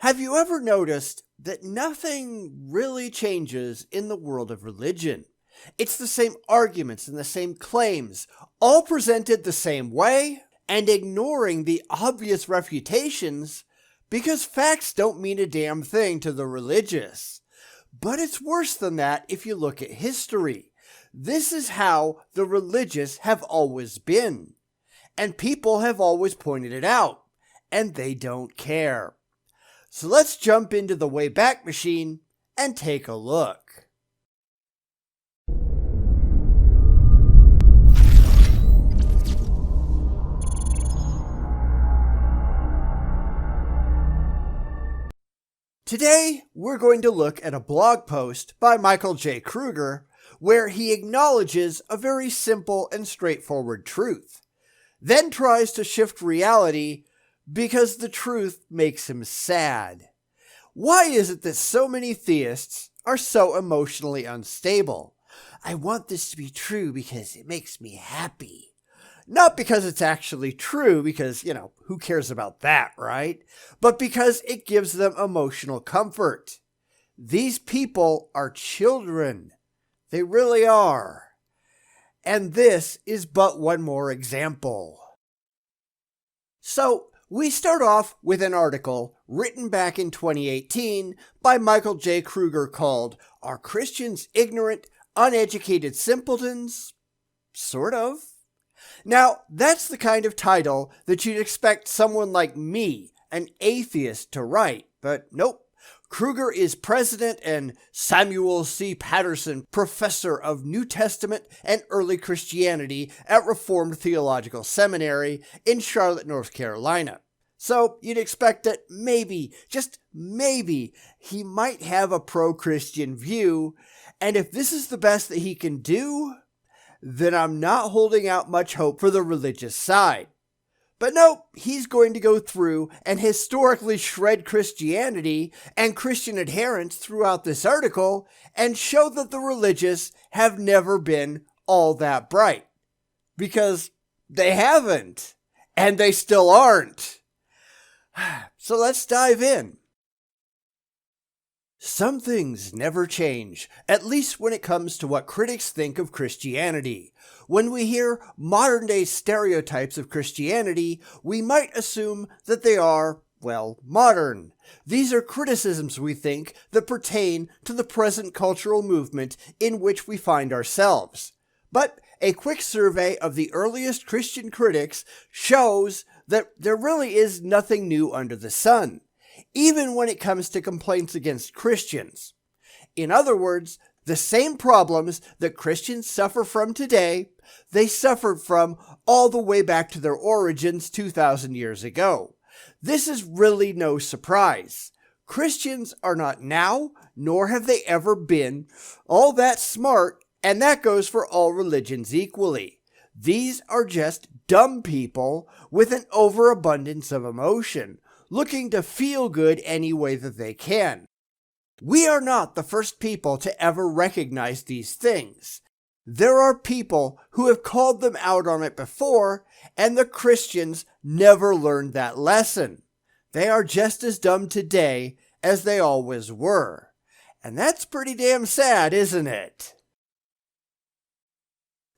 Have you ever noticed that nothing really changes in the world of religion? It's the same arguments and the same claims, all presented the same way, and ignoring the obvious refutations because facts don't mean a damn thing to the religious. But it's worse than that if you look at history. This is how the religious have always been, and people have always pointed it out, and they don't care. So let's jump into the Wayback Machine and take a look. Today, we're going to look at a blog post by J Krueger where he acknowledges a very simple and straightforward truth, then tries to shift reality because the truth makes him sad. Why is it that so many theists are so emotionally unstable? I want this to be true because it makes me happy. Not because it's actually true, because, who cares about that, right? But because it gives them emotional comfort. These people are children. They really are. And this is but one more example. So, we start off with an article written back in 2018 by J Krueger called, "Are Christians Ignorant, Uneducated Simpletons?" Sort of. Now, that's the kind of title that you'd expect someone like me, an atheist, to write, but nope. Kruger is president and Samuel C. Patterson Professor of New Testament and Early Christianity at Reformed Theological Seminary in Charlotte, North Carolina. So you'd expect that maybe, just maybe, he might have a pro-Christian view, and if this is the best that he can do, then I'm not holding out much hope for the religious side. But nope, he's going to go through and historically shred Christianity and Christian adherents throughout this article and show that the religious have never been all that bright. Because they haven't, and they still aren't. So let's dive in. Some things never change, at least when it comes to what critics think of Christianity. When we hear modern-day stereotypes of Christianity, we might assume that they are, modern. These are criticisms, we think, that pertain to the present cultural movement in which we find ourselves. But a quick survey of the earliest Christian critics shows that there really is nothing new under the sun, even when it comes to complaints against Christians. In other words, the same problems that Christians suffer from today, they suffered from all the way back to their origins 2,000 years ago. This is really no surprise. Christians are not now, nor have they ever been, all that smart, and that goes for all religions equally. These are just dumb people with an overabundance of emotion, looking to feel good any way that they can. We are not the first people to ever recognize these things. There are people who have called them out on it before, and the Christians never learned that lesson. They are just as dumb today as they always were. And that's pretty damn sad, isn't it?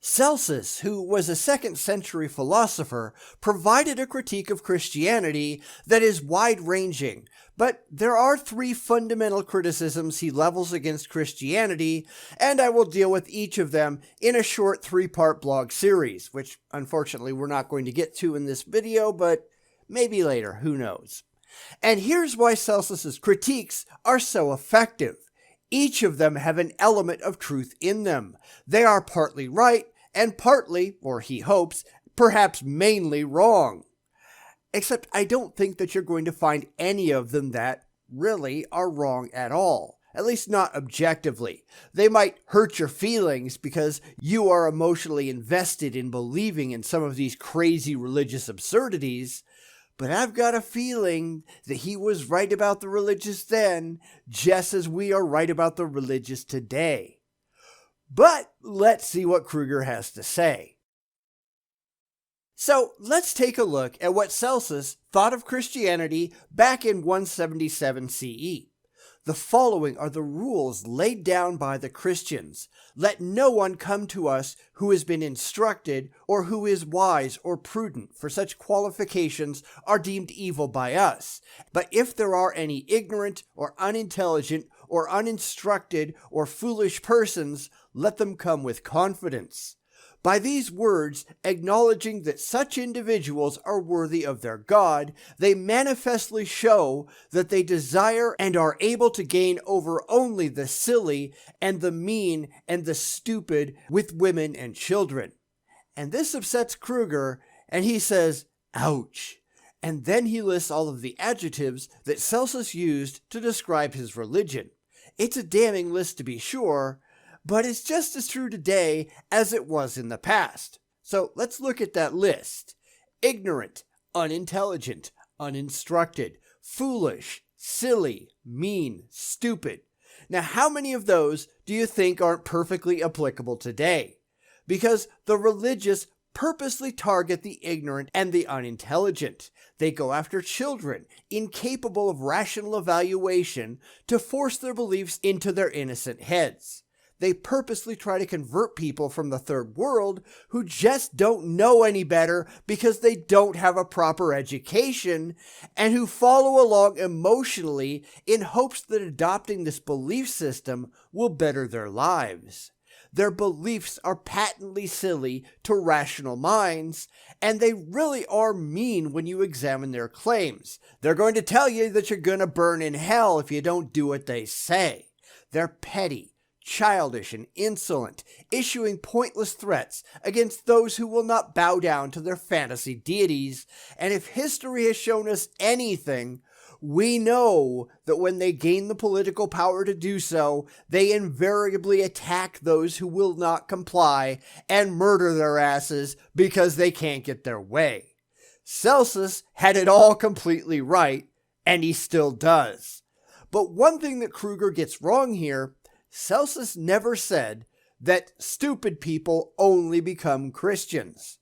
Celsus, who was a 2nd century philosopher, provided a critique of Christianity that is wide-ranging, but there are 3 fundamental criticisms he levels against Christianity, and I will deal with each of them in a short 3-part blog series, which unfortunately we're not going to get to in this video, but maybe later, who knows. And here's why Celsus's critiques are so effective. Each of them have an element of truth in them. They are partly right, and partly, or he hopes, perhaps mainly wrong. Except I don't think that you're going to find any of them that really are wrong at all. At least not objectively. They might hurt your feelings because you are emotionally invested in believing in some of these crazy religious absurdities, but I've got a feeling that he was right about the religious then, just as we are right about the religious today. But let's see what Kruger has to say. So let's take a look at what Celsus thought of Christianity back in 177 CE. The following are the rules laid down by the Christians. Let no one come to us who has been instructed or who is wise or prudent, for such qualifications are deemed evil by us. But if there are any ignorant or unintelligent or uninstructed or foolish persons, let them come with confidence. By these words, acknowledging that such individuals are worthy of their God, they manifestly show that they desire and are able to gain over only the silly and the mean and the stupid with women and children. And this upsets Kruger, and he says, ouch. And then he lists all of the adjectives that Celsus used to describe his religion. It's a damning list to be sure, but it's just as true today as it was in the past. So let's look at that list. Ignorant, unintelligent, uninstructed, foolish, silly, mean, stupid. Now, how many of those do you think aren't perfectly applicable today? Because the religious purposely target the ignorant and the unintelligent. They go after children, incapable of rational evaluation, to force their beliefs into their innocent heads. They purposely try to convert people from the third world who just don't know any better because they don't have a proper education, and who follow along emotionally in hopes that adopting this belief system will better their lives. Their beliefs are patently silly to rational minds, and they really are mean when you examine their claims. They're going to tell you that you're going to burn in hell if you don't do what they say. They're petty, childish, and insolent, issuing pointless threats against those who will not bow down to their fantasy deities. And if history has shown us anything, we know that when they gain the political power to do so, they invariably attack those who will not comply and murder their asses because they can't get their way. Celsus had it all completely right, and he still does. But one thing that Kruger gets wrong here, Celsus never said that stupid people only become Christians,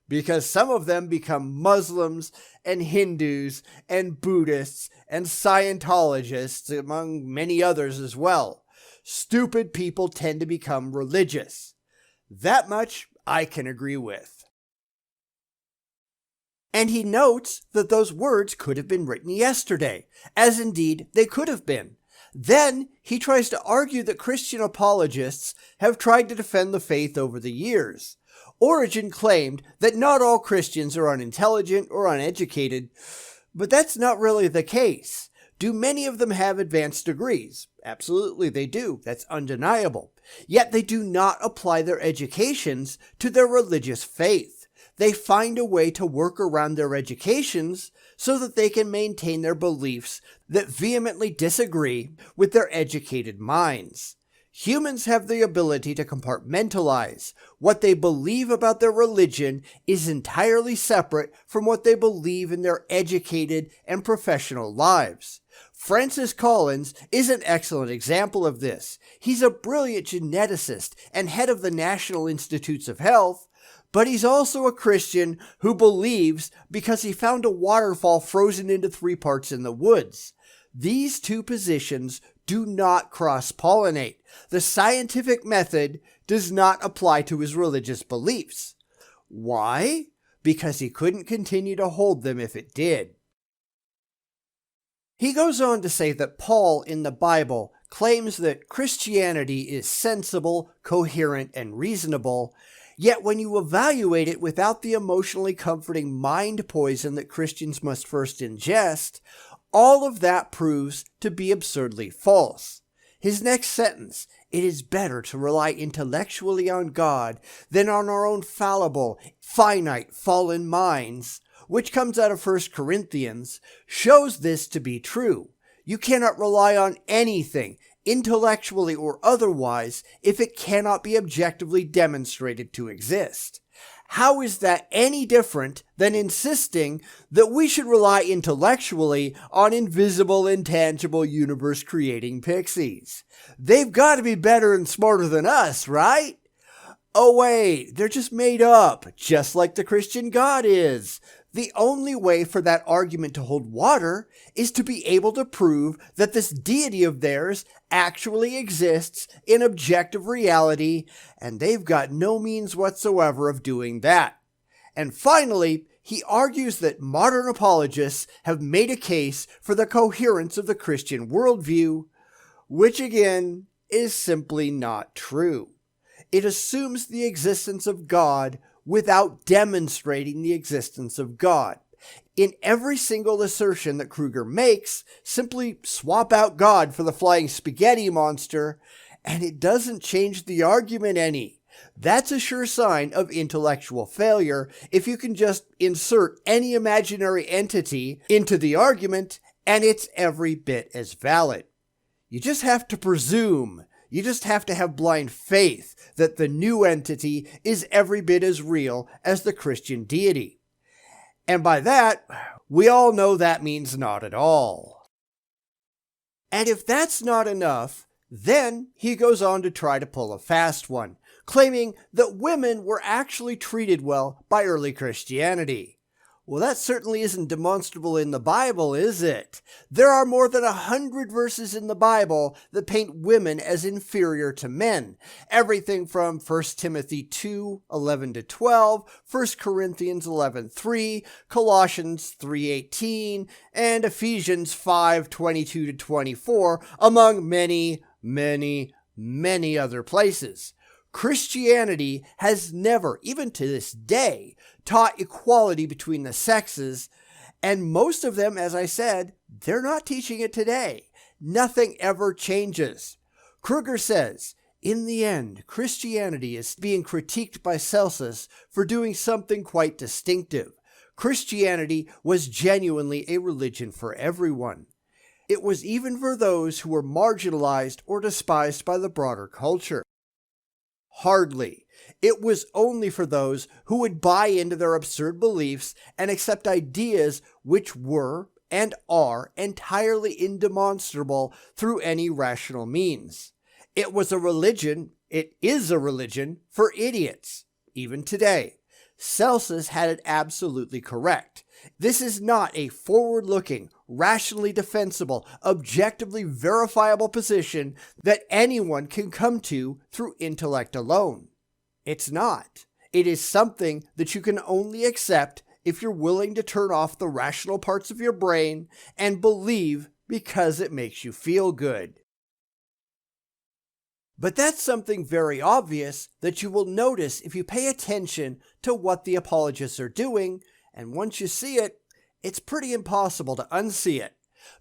because some of them become Muslims and Hindus and Buddhists and Scientologists, among many others as well. Stupid people tend to become religious. That much I can agree with. And he notes that those words could have been written yesterday, as indeed they could have been. Then he tries to argue that Christian apologists have tried to defend the faith over the years. Origen claimed that not all Christians are unintelligent or uneducated, but that's not really the case. Do many of them have advanced degrees? Absolutely they do. That's undeniable. Yet they do not apply their educations to their religious faith. They find a way to work around their educations so that they can maintain their beliefs that vehemently disagree with their educated minds. Humans have the ability to compartmentalize. What they believe about their religion is entirely separate from what they believe in their educated and professional lives. Francis Collins is an excellent example of this. He's a brilliant geneticist and head of the National Institutes of Health, but he's also a Christian who believes because he found a waterfall frozen into 3 parts in the woods. These two positions do not cross-pollinate. The scientific method does not apply to his religious beliefs. Why? Because he couldn't continue to hold them if it did. He goes on to say that Paul in the Bible claims that Christianity is sensible, coherent, and reasonable, yet when you evaluate it without the emotionally comforting mind poison that Christians must first ingest, all of that proves to be absurdly false. His next sentence, "It is better to rely intellectually on God than on our own fallible, finite, fallen minds," which comes out of 1 Corinthians, shows this to be true. You cannot rely on anything, intellectually or otherwise, if it cannot be objectively demonstrated to exist. How is that any different than insisting that we should rely intellectually on invisible, intangible, universe-creating pixies? They've got to be better and smarter than us, right? Oh wait, they're just made up, just like the Christian God is. The only way for that argument to hold water is to be able to prove that this deity of theirs actually exists in objective reality, and they've got no means whatsoever of doing that. And finally, he argues that modern apologists have made a case for the coherence of the Christian worldview, which again is simply not true. It assumes the existence of God without demonstrating the existence of God. In every single assertion that Kruger makes, simply swap out God for the flying spaghetti monster, and it doesn't change the argument any. That's a sure sign of intellectual failure if you can just insert any imaginary entity into the argument and it's every bit as valid. You just have to presume. You just have to have blind faith that the new entity is every bit as real as the Christian deity. And by that, we all know that means not at all. And if that's not enough, then he goes on to try to pull a fast one, claiming that women were actually treated well by early Christianity. Well, that certainly isn't demonstrable in the Bible, is it? There are more than 100 verses in the Bible that paint women as inferior to men. Everything from 1 Timothy 2:11-12, 1 Corinthians 11:3, Colossians 3:18, and Ephesians 5:22-24, among many, many, many other places. Christianity has never, even to this day, taught equality between the sexes, and most of them, as I said, they're not teaching it today. Nothing ever changes. Kruger says, in the end, Christianity is being critiqued by Celsus for doing something quite distinctive. Christianity was genuinely a religion for everyone. It was even for those who were marginalized or despised by the broader culture. Hardly. It was only for those who would buy into their absurd beliefs and accept ideas which were and are entirely indemonstrable through any rational means. It was a religion, it is a religion, for idiots, even today. Celsus had it absolutely correct. This is not a forward-looking, rationally defensible, objectively verifiable position that anyone can come to through intellect alone. It's not. It is something that you can only accept if you're willing to turn off the rational parts of your brain and believe because it makes you feel good. But that's something very obvious that you will notice if you pay attention to what the apologists are doing, and once you see it, it's pretty impossible to unsee it,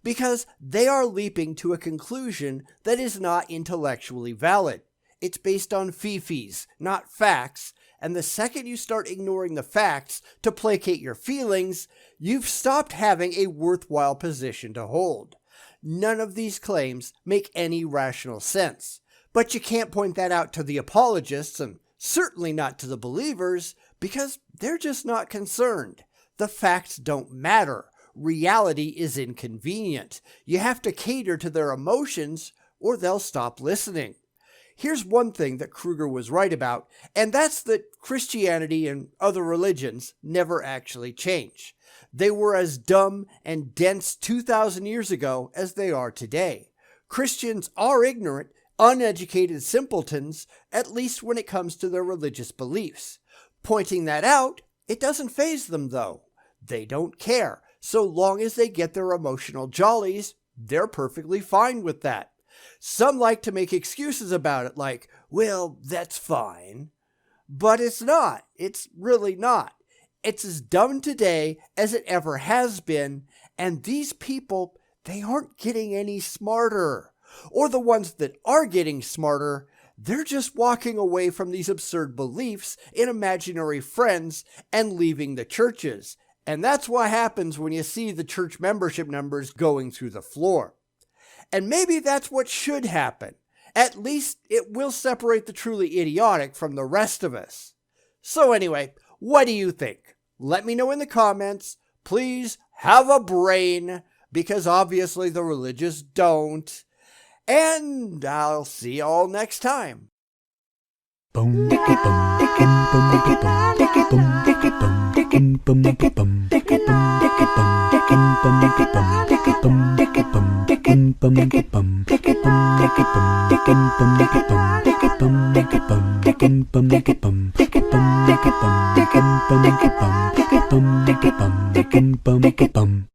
because they are leaping to a conclusion that is not intellectually valid. It's based on fifis, not facts, and the second you start ignoring the facts to placate your feelings, you've stopped having a worthwhile position to hold. None of these claims make any rational sense. But you can't point that out to the apologists, and certainly not to the believers, because they're just not concerned. The facts don't matter. Reality is inconvenient. You have to cater to their emotions, or they'll stop listening. Here's one thing that Kruger was right about, and that's that Christianity and other religions never actually change. They were as dumb and dense 2,000 years ago as they are today. Christians are ignorant, uneducated simpletons, at least when it comes to their religious beliefs. Pointing that out, it doesn't faze them though. They don't care. So long as they get their emotional jollies, they're perfectly fine with that. Some like to make excuses about it like, well, that's fine. But it's not. It's really not. It's as dumb today as it ever has been, and these people, they aren't getting any smarter. Or the ones that are getting smarter, they're just walking away from these absurd beliefs in imaginary friends and leaving the churches. And that's what happens when you see the church membership numbers going through the floor. And maybe that's what should happen. At least it will separate the truly idiotic from the rest of us. So anyway, what do you think? Let me know in the comments. Please have a brain, because obviously the religious don't. And I'll see you all next time. bum.